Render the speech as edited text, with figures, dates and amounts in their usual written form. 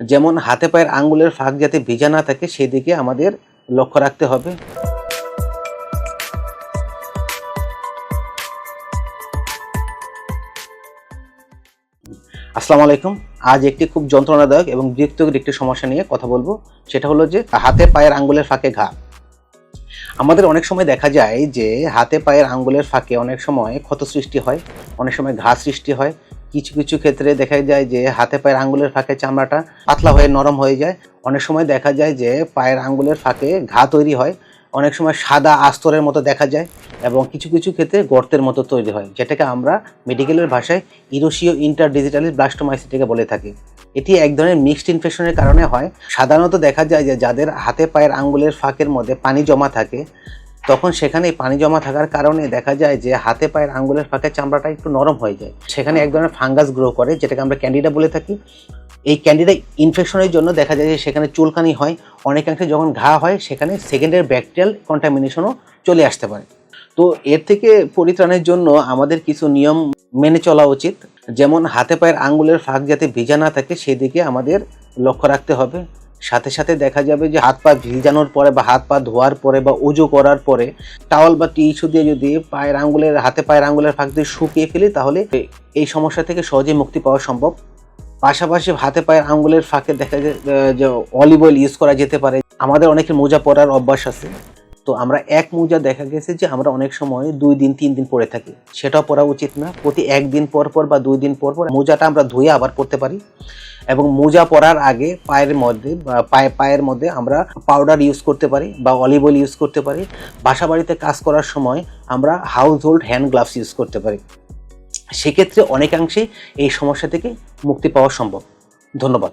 যেমন হাতে পায়ের আঙ্গুলের ফাঁক যাতে ভিজা না থাকে সেদিকে আমাদের লক্ষ্য রাখতে হবে। আসসালামু আলাইকুম। আজ একটি খুব যন্ত্রণাদায়ক এবং বিরক্তিকর একটি সমস্যা নিয়ে কথা বলবো। সেটা হলো যে হাতে পায়ের আঙ্গুলের ফাঁকে ঘা। আমাদের অনেক সময় দেখা যায় যে হাতে পায়ের আঙ্গুলের ফাঁকে অনেক সময় ক্ষত সৃষ্টি হয়, অনেক সময় ঘা সৃষ্টি হয়। কিছু কিছু ক্ষেত্রে দেখা যায় যে হাতে পায়ের আঙ্গুলের ফাঁকে চামড়াটা পাতলা হয়ে নরম হয়ে যায়। অনেক সময় দেখা যায় যে পায়ের আঙ্গুলের ফাঁকে ঘা তৈরি হয়, অনেক সময় সাদা আস্তরের মতো দেখা যায় এবং কিছু কিছু ক্ষেত্রে গর্তের মতো তৈরি হয়, যেটাকে আমরা মেডিকেলের ভাষায় ইরোসিও ইন্টারডিজিটালিস ব্লাস্টোমাইসিসকে বলে থাকি। এটি এক ধরনের মিক্সড ইনফেকশনের কারণে হয়। সাধারণত দেখা যায় যে যাদের হাতে পায়ের আঙ্গুলের ফাঁকের মধ্যে পানি জমা থাকে, তখন সেখানে পানি জমা থাকার কারণে দেখা যায় যে হাতে পায়ের আঙ্গুলের ফাঁকে চামড়াটা একটু নরম হয়ে যায়। সেখানে এক ধরনের ফাঙ্গাস গ্রো করে, যেটাকে আমরা ক্যান্ডিডা বলে থাকি। এই ক্যান্ডিডা ইনফেকশনের জন্য দেখা যায় যে সেখানে চুলকানি হয়, অনেকাংশে যখন ঘা হয় সেখানে সেকেন্ডারি ব্যাকটেরিয়াল কন্টামিনেশনও চলে আসতে পারে। তো এর থেকে পরিত্রাণের জন্য আমাদের কিছু নিয়ম মেনে চলা উচিত। যেমন হাতে পায়ের আঙ্গুলের ফাঁক যাতে ভিজা না থাকে সেদিকে আমাদের লক্ষ্য রাখতে হবে। সাথে সাথে দেখা যাবে যে হাত পা ভিজানোর পরে বা হাত পা ধোয়ার পরে বা উজু করার পরে টাওয়াল বা টিস্যু দিয়ে যদি হাতে পায়ের আঙ্গুলের ফাঁক দিয়ে শুকিয়ে ফেলি, তাহলে এই সমস্যা থেকে সহজেই মুক্তি পাওয়া সম্ভব। পাশাপাশি হাতে পায়ের আঙ্গুলের ফাঁকে দেখা যায় যে অলিভ অয়েল ইউজ করা যেতে পারে। আমাদের অনেকের মোজা পরার অভ্যাস আছে, তো আমরা এক মোজা দেখা গেছে যে আমরা অনেক সময় 2 দিন 3 দিন পরে থাকি, সেটাও পরা উচিত না। প্রতি 1 দিন পর পর বা 2 দিন পর পর মোজাটা আমরা ধুয়ে আবার পরতে পারি। এবং মোজা পরার আগে পায়ের মধ্যে আমরা পাউডার ইউজ করতে পারি বা অলিভ অয়েল ইউজ করতে পারি। বাসা বাড়িতে কাজ করার সময় আমরা house hold hand gloves use করতে পারি। সেক্ষেত্রে অনেকাংশেই এই সমস্যা থেকে মুক্তি পাওয়া সম্ভব। ধন্যবাদ।